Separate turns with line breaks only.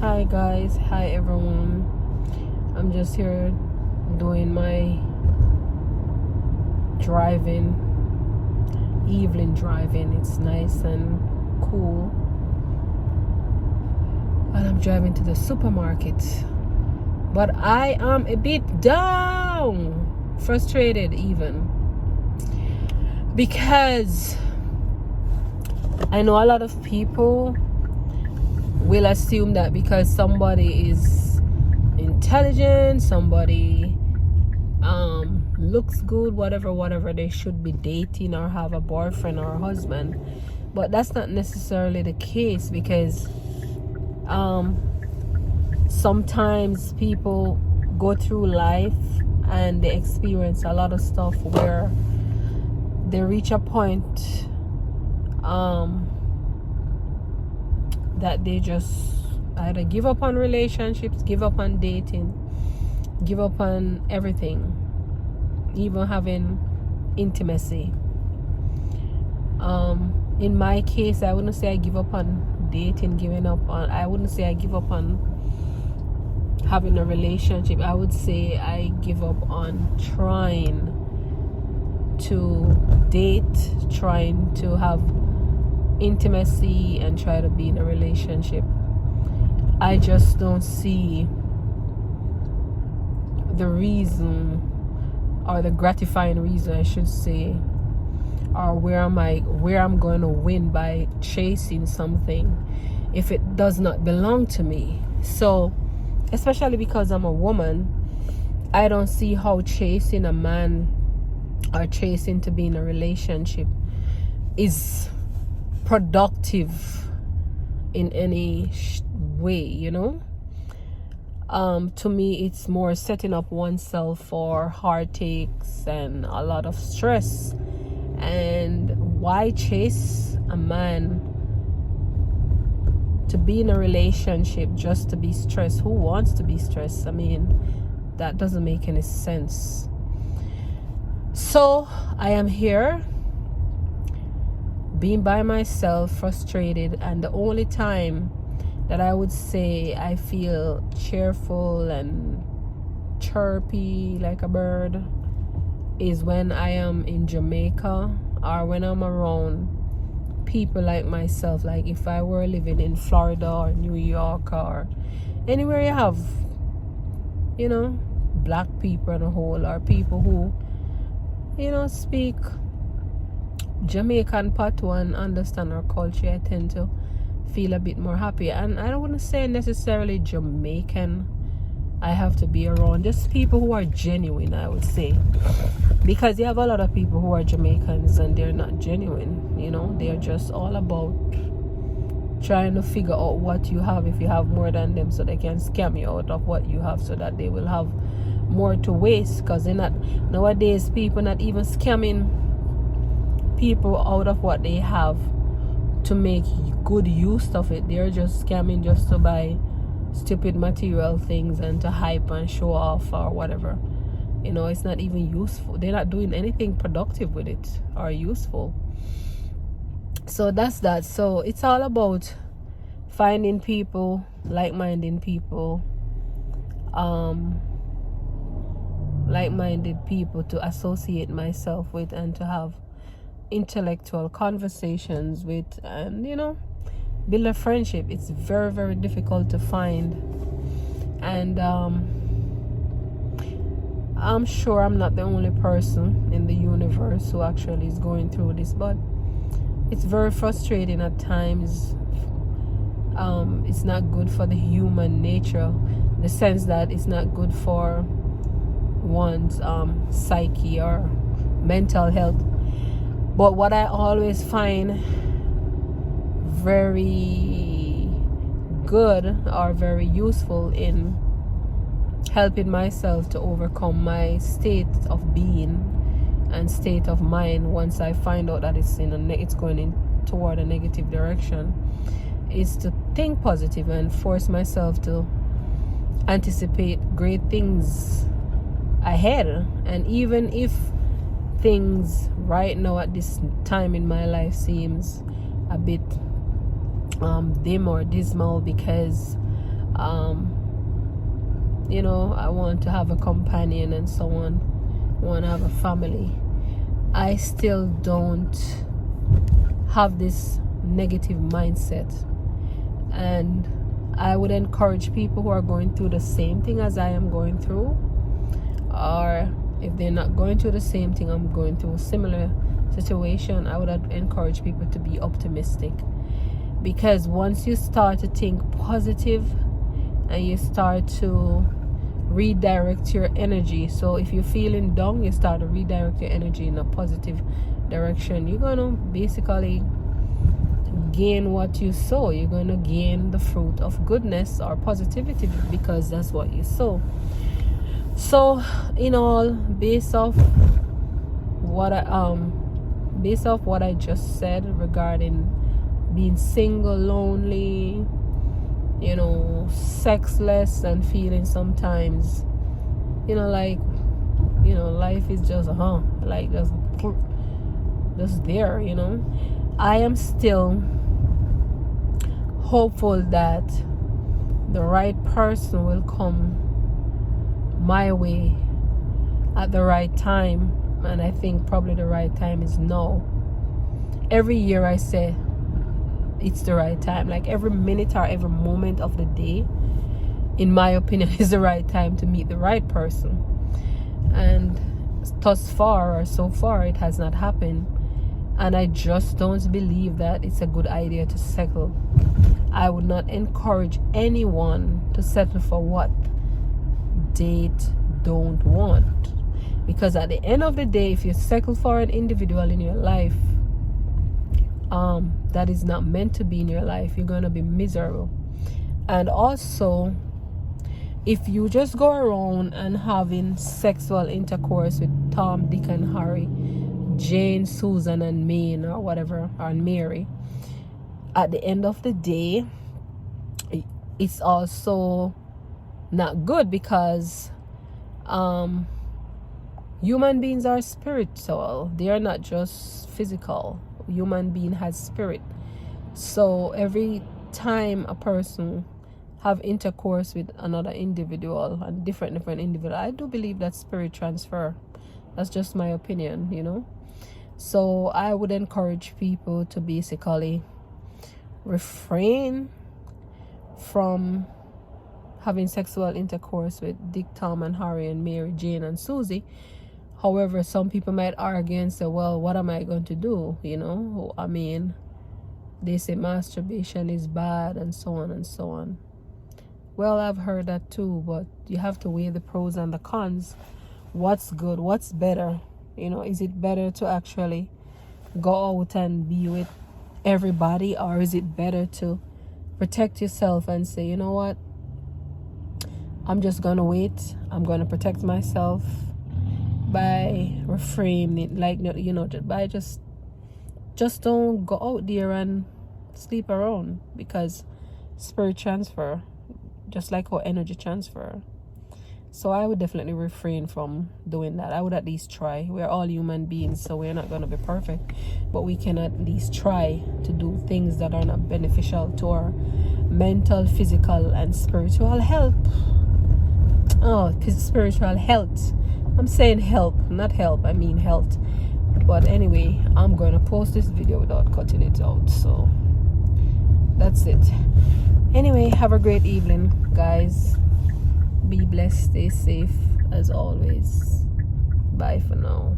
Hi guys, hi everyone. I'm just here doing my driving, evening driving. It's nice and cool. And I'm driving to the supermarket. But I am a bit down, frustrated even. Because I know a lot of people will assume that because somebody is intelligent, somebody looks good, whatever, they should be dating or have a boyfriend or a husband. But that's not necessarily the case, because sometimes people go through life and they experience a lot of stuff where they reach a point that they just either give up on relationships, give up on dating, give up on everything, even having intimacy. In my case, I wouldn't say I give up on dating, I wouldn't say I give up on having a relationship. I would say I give up on trying to date, trying to have intimacy and try to be in a relationship. I just don't see the reason, or the gratifying reason I should say, or where I'm going to win by chasing something if it does not belong to me. So especially because I'm a woman, I don't see how chasing a man or chasing to be in a relationship is productive in any way, you know. To me, it's more setting up oneself for heartaches and a lot of stress. And why chase a man to be in a relationship just to be stressed? Who wants to be stressed? I mean, that doesn't make any sense. So I am here being by myself, frustrated, and the only time that I would say I feel cheerful and chirpy like a bird is when I am in Jamaica, or when I'm around people like myself. Like if I were living in Florida or New York or anywhere you have, you know, black people on a whole, or people who, you know, speak Jamaican patois and understand our culture, I tend to feel a bit more happy. And I don't want to say necessarily Jamaican I have to be around, just people who are genuine, I would say, because you have a lot of people who are Jamaicans and they're not genuine, you know. They're just all about trying to figure out what you have, if you have more than them, so they can scam you out of what you have, so that they will have more to waste. Because they're not, nowadays people not even scamming people out of what they have to make good use of it. They're just scamming just to buy stupid material things and to hype and show off or whatever. You know, it's not even useful. They're not doing anything productive with it or useful. So that's that. So it's all about finding people, like-minded people, like-minded people to associate myself with and to have intellectual conversations with, and, you know, build a friendship. It's very, very difficult to find. And I'm sure I'm not the only person in the universe who actually is going through this, but it's very frustrating at times. It's not good for the human nature, in the sense that it's not good for one's psyche or mental health. But what I always find very good or very useful in helping myself to overcome my state of being and state of mind, once I find out that it's going in toward a negative direction, is to think positive and force myself to anticipate great things ahead. And even if things right now at this time in my life seems a bit dim or dismal, because You know, I want to have a companion and so on. I want to have a family. I still don't have this negative mindset, and I would encourage people who are going through the same thing as I am going through, or if they're not going through the same thing I'm going through, similar situation, I would encourage people to be optimistic, because once you start to think positive and you start to redirect your energy, so if you're feeling down, you start to redirect your energy in a positive direction, you're gonna basically gain what you sow. You're gonna gain the fruit of goodness or positivity, because that's what you sow. So in all, based off what I just said regarding being single, lonely, you know, sexless, and feeling sometimes, you know, like, you know, life is just like just there, you know, I am still hopeful that the right person will come my way at the right time, and I think probably the right time is now. Every year I say it's the right time, like every minute or every moment of the day, in my opinion, is the right time to meet the right person. And thus far, or so far, it has not happened, and I just don't believe that it's a good idea to settle. I would not encourage anyone to settle for what they don't want, because at the end of the day, if you settle for an individual in your life that is not meant to be in your life, you're gonna be miserable. And also, if you just go around and having sexual intercourse with Tom, Dick, and Harry, Jane, Susan, and Maine, or whatever, or Mary, at the end of the day, it's also not good, because human beings are spiritual. They are not just physical. Human being has spirit. So every time a person have intercourse with another individual, and different individual, I do believe that spirit transfer. That's just my opinion, you know. So I would encourage people to basically refrain from having sexual intercourse with Dick, Tom, and Harry, and Mary, Jane, and Susie. However, some people might argue and say, well, what am I going to do? You know, I mean, they say masturbation is bad, and so on and so on. Well, I've heard that too, but you have to weigh the pros and the cons. What's good? What's better? You know, is it better to actually go out and be with everybody, or is it better to protect yourself and say, you know what, I'm just gonna wait, I'm gonna protect myself by refraining, like, you know, by just don't go out there and sleep around, because spirit transfer, just like our energy transfer. So I would definitely refrain from doing that. I would at least try. We're all human beings, so we're not going to be perfect, but we can at least try to do things that are not beneficial to our mental, physical, and spiritual health. Oh, spiritual health. I'm saying help, not help. I mean health. But anyway, I'm going to post this video without cutting it out. So that's it. Anyway, have a great evening, guys. Be blessed, stay safe as always. Bye for now.